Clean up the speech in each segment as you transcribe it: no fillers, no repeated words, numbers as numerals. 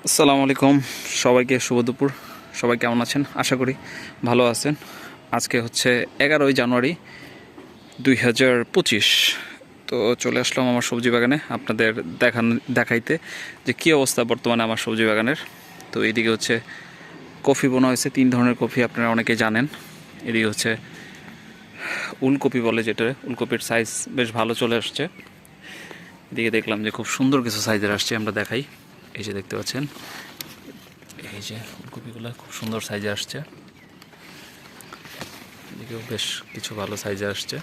আসসালামু আলাইকুম সবাইকে শুভ দুপুর। সবাই কেমন আছেন? আশা করি ভালো আছেন। আজকে হচ্ছে 11ই জানুয়ারি 2025। তো চলে আসলাম আমার সবজি বাগানে আপনাদের দেখাইতে যে কী অবস্থা বর্তমানে আমার সবজি বাগানের। তো এইদিকে হচ্ছে কফি বোনা হয়েছে, 3 ধরনের কফি আপনারা অনেকে জানেন। এদিকে হচ্ছে উলকপি বলে, যেটা উলকপির সাইজ বেশ ভালো চলে আসছে। এদিকে দেখলাম যে খুব সুন্দর কিছু সাইজের আসছে, আমরা দেখাই। এই যে দেখতে পাচ্ছেন, এই যে ফুলকপিগুলো খুব সুন্দর সাইজে আসছে। এদিকেও বেশ কিছু ভালো সাইজে আসছে।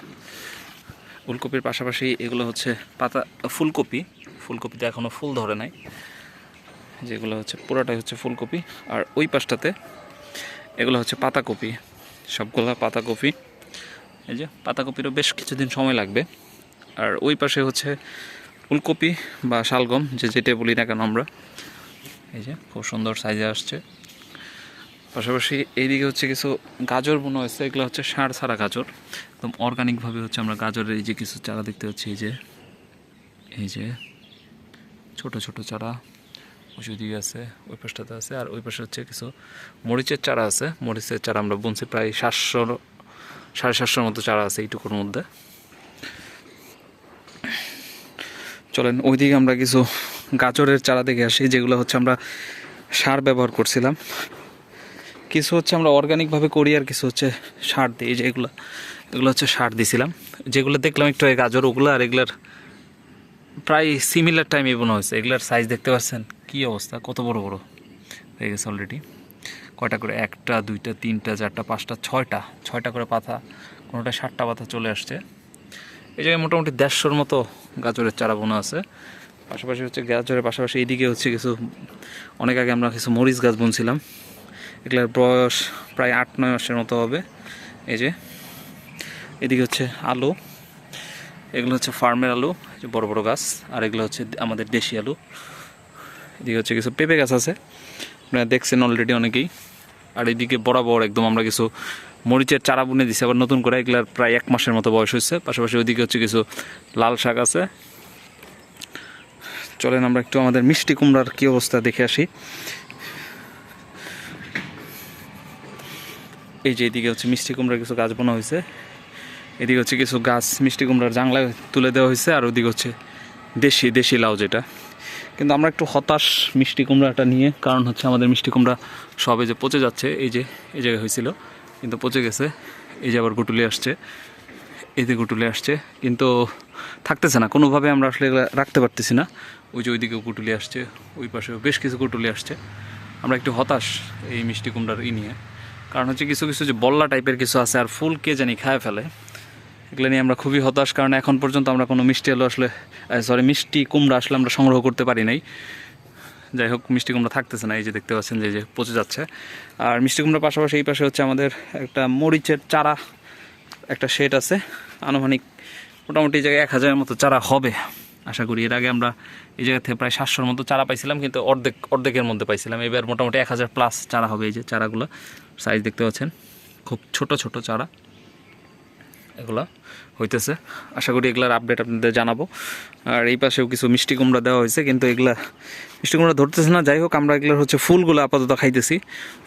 ফুলকপির পাশাপাশি এগুলো হচ্ছে পাতা ফুলকপি। ফুলকপিতে এখনও ফুল ধরে নাই, যেগুলো হচ্ছে পুরোটাই হচ্ছে ফুলকপি। আর ওই পাশটাতে এগুলো হচ্ছে পাতাকপি, সবগুলো পাতাকপি। এই যে পাতাকপিরও বেশ কিছুদিন সময় লাগবে। আর ওই পাশে হচ্ছে ফুলকপি বা শালগম, যেটা বলি না কেন আমরা। এই যে খুব সুন্দর সাইজে আসছে। পাশাপাশি এইদিকে হচ্ছে কিছু গাজর বোনা হয়েছে। এগুলো হচ্ছে সার ছাড়া গাজর, একদম অর্গানিকভাবে হচ্ছে আমরা গাজরের এই যে কিছু চারা দেখতে পাচ্ছি। এই যে ছোট ছোট চারা ওই দিকে আছে, ওই পাশটাতে আছে। আর ওই পাশে হচ্ছে কিছু মরিচের চারা আছে। মরিচের চারা আমরা বুনছি, প্রায় 700-750 মতো চারা আছে এইটুকুর মধ্যে। চলেন ওইদিকে আমরা কিছু গাজরের চারা দেখে আসি, যেগুলো হচ্ছে আমরা সার ব্যবহার করছিলাম। কিছু হচ্ছে আমরা অর্গানিকভাবে করি, আর কিছু হচ্ছে সার দিই। যে এগুলো হচ্ছে সার দিয়েছিলাম। যেগুলো দেখলাম একটু গাজর, ওগুলো আর এগুলার প্রায় সিমিলার টাইমে বোনা হয়েছে। এগুলার সাইজ দেখতে পাচ্ছেন কী অবস্থা, কত বড় বড় হয়ে গেছে অলরেডি। কয়টা করে, 1টা 2টা 3টা 4টা 5টা 6টা করে পাতা, কোনোটা 7টা পাতা চলে আসছে। এই জায়গায় মোটামুটি 150-র মতো গাজরের চারা বোনা আছে। পাশাপাশি হচ্ছে গাজরের পাশাপাশি এইদিকে হচ্ছে কিছু, অনেক আগে আমরা কিছু মরিচ গাছ বুনছিলাম। এগুলোর বয়স প্রায় 8-9 মাসের মতো হবে। এই যে এদিকে হচ্ছে আলু, এগুলো হচ্ছে ফার্মের আলু, যে বড় বড় গাছ। আর এগুলো হচ্ছে আমাদের দেশি আলু। এদিকে হচ্ছে কিছু পেঁপে গাছ আছে, আপনারা দেখছেন অলরেডি অনেকেই। আর এদিকে বরাবর একদম আমরা কিছু মরিচের চারা বুনে দিচ্ছি আবার নতুন করে। এগুলার প্রায় 1 মাসের মতো বয়স হয়েছে। পাশাপাশি ওইদিকে হচ্ছে কিছু লাল শাক আছে। চলেন আমরা একটু আমাদের মিষ্টি কুমড়ার কী অবস্থা দেখে আসি। এই যে এদিকে হচ্ছে মিষ্টি কুমড়ার কিছু গাছ বোনা হয়েছে। এদিকে হচ্ছে কিছু গাছ মিষ্টি কুমড়ার জাংলায় তুলে দেওয়া হয়েছে। আর ওদিকে হচ্ছে দেশি লাউ, যেটা। কিন্তু আমরা একটু হতাশ মিষ্টি কুমড়াটা নিয়ে, কারণ হচ্ছে আমাদের মিষ্টি কুমড়া সবে যে পচে যাচ্ছে। এই জায়গায় হয়েছিল কিন্তু পচে গেছে। এই যে আবার গুটুলি আসছে, গুটুলি আসছে, কিন্তু থাকতেছে না কোনোভাবে। আমরা আসলে রাখতে পারতেছি না। ওই যে ওইদিকেও গুটুলি আসছে, ওই পাশেও বেশ কিছু গুটুলি আসছে। আমরা একটু হতাশ এই মিষ্টি কুমড়ার নিয়ে, কারণ হচ্ছে কিছু কিছু যে বল্লা টাইপের কিছু আছে, আর ফুল কে জানি খায় ফেলে। এগুলো নিয়ে আমরা খুবই হতাশ, কারণ এখন পর্যন্ত আমরা কোনো মিষ্টি কুমড়া আসলে আমরা সংগ্রহ করতে পারি নাই। যাই হোক, মিষ্টি কুমড়া থাকতেছে না। এই যে দেখতে পাচ্ছেন যে পচে যাচ্ছে। আর মিষ্টি কুমড়ার পাশাপাশি এই পাশে হচ্ছে আমাদের একটা মরিচের চারা, একটা শেড আছে। আনুমানিক মোটামুটি এই জায়গায় 1000-এর মতো চারা হবে আশা করি। এর আগে আমরা এই জায়গা থেকে প্রায় 700-র মতো চারা পাইছিলাম, কিন্তু অর্ধেকের মধ্যে পাইছিলাম। এবার মোটামুটি 1000+ চারা হবে। এই যে চারাগুলো সাইজ দেখতে পাচ্ছেন, খুব ছোট ছোট চারা এগুলা হইতেছে। আশা করি এগুলার আপডেট আপনাদের জানাবো। আর এই পাশেও কিছু মিষ্টি কুমড়া দেওয়া হয়েছে, কিন্তু এগুলা মিষ্টি কুমড়া ধরতেছে না। যাই হোক, আমরা এগুলোর হচ্ছে ফুলগুলো আপাতত খাইতেছি।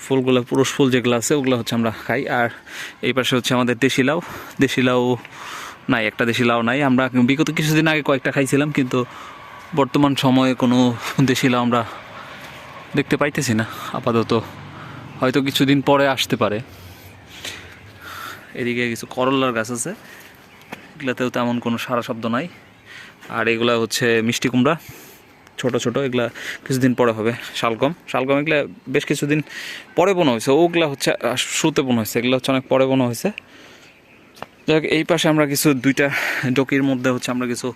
ফুলগুলো, পুরুষ ফুল যেগুলো আছে ওগুলো হচ্ছে আমরা খাই। আর এই পাশে হচ্ছে আমাদের দেশি লাউ নাই, একটা দেশি লাউ নাই। আমরা বিগত কিছুদিন আগে কয়েকটা খাইছিলাম, কিন্তু বর্তমান সময়ে কোনো দেশি লাউ আমরা দেখতে পাইতেছি না আপাতত। হয়তো কিছুদিন পরে আসতে পারে। এদিকে কিছু করলার গাছ আছে, এগুলাতেও তেমন কোনো সারা শব্দ নাই। আর এগুলা হচ্ছে মিষ্টি কুমড়া, ছোট ছোট। এগুলা কিছুদিন পরে হবে। শালগম এগুলা বেশ কিছুদিন পরে বোনা হয়েছে। ওগুলা হচ্ছে শুরুতে বোনা হয়েছে, এগুলো হচ্ছে অনেক পরে বোনা হয়েছে। যাক, এই পাশে আমরা কিছু 2টা ডকির মধ্যে হচ্ছে আমরা কিছু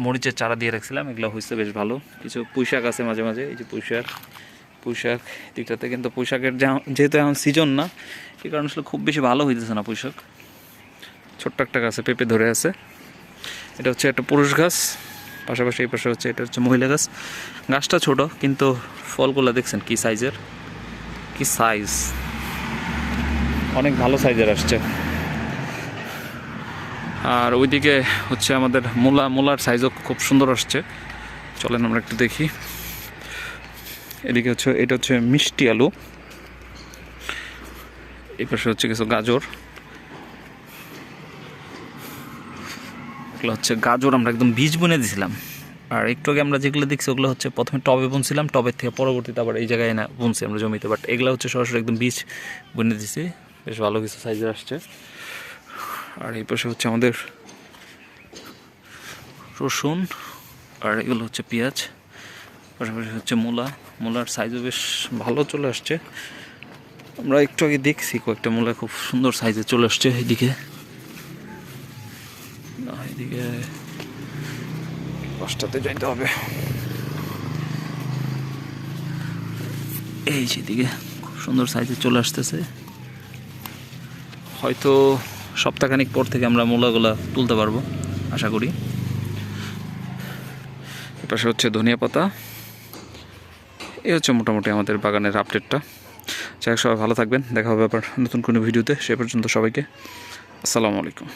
মরিচের চারা দিয়ে রাখছিলাম। এগুলো হয়েছে বেশ ভালো। কিছু পুঁইশাক আছে মাঝে মাঝে। এই যে পুঁইশাক দিকটাতে, কিন্তু পুঁইশাকের যেহেতু এখন সিজন না, এই কারণে আসলে খুব বেশি ভালো হইতেছে না পুঁইশাক। ছোট্ট একটা গাছে পেঁপে ধরে আছে। এটা হচ্ছে একটা পুরুষ গাছ। পাশাপাশি এই পাশে হচ্ছে এটা হচ্ছে মহিলা গাছ। গাছটা ছোট, কিন্তু ফলগুলো দেখছেন কি সাইজের, কি সাইজ, অনেক ভালো সাইজের আসছে। আর ওইদিকে হচ্ছে আমাদের মূলার সাইজও খুব সুন্দর আসছে। চলেন আমরা একটু দেখি। এদিকে হচ্ছে এটা হচ্ছে মিষ্টি আলু, এই পাশে হচ্ছে কিছু গাজর, এগুলো হচ্ছে গাজর আমরা একদম বীজ বুনে দিয়েছিলাম। আর একটু আগে আমরা যেগুলো দেখছি ওগুলো হচ্ছে প্রথমে টবে বুনছিলাম, টবের থেকে পরবর্তীতে আবার এই জায়গায় না বুনছি আমরা জমিতে, বাট এগুলো হচ্ছে সরাসরি একদম বীজ বুনে দিছি, বেশ ভালো কিছু সাইজের আসছে। আর এই পাশে হচ্ছে আমাদের রসুন, আর এগুলো হচ্ছে পেঁয়াজ, পাশাপাশি হচ্ছে মূলার সাইজও বেশ ভালো চলে আসছে। আমরা একটু আগে দেখছি কয়েকটা মূলা খুব সুন্দর সাইজে চলে আসছে। এদিকে এদিকে পাঁচটাতে যাইতে হবে, এই সেদিকে খুব সুন্দর সাইজে চলে আসতেছে। হয়তো সপ্তাহখানিক পর থেকে আমরা মূলাগুলা তুলতে পারবো আশা করি। এপাশে হচ্ছে ধনিয়া পাতা। এই হচ্ছে মোটামুটি আমাদের বাগানের আপডেটটা। যাই হোক, সবাই ভালো থাকবেন, দেখা হবে আবার নতুন কোনো ভিডিওতে। সে পর্যন্ত সবাইকে আসসালামু আলাইকুম।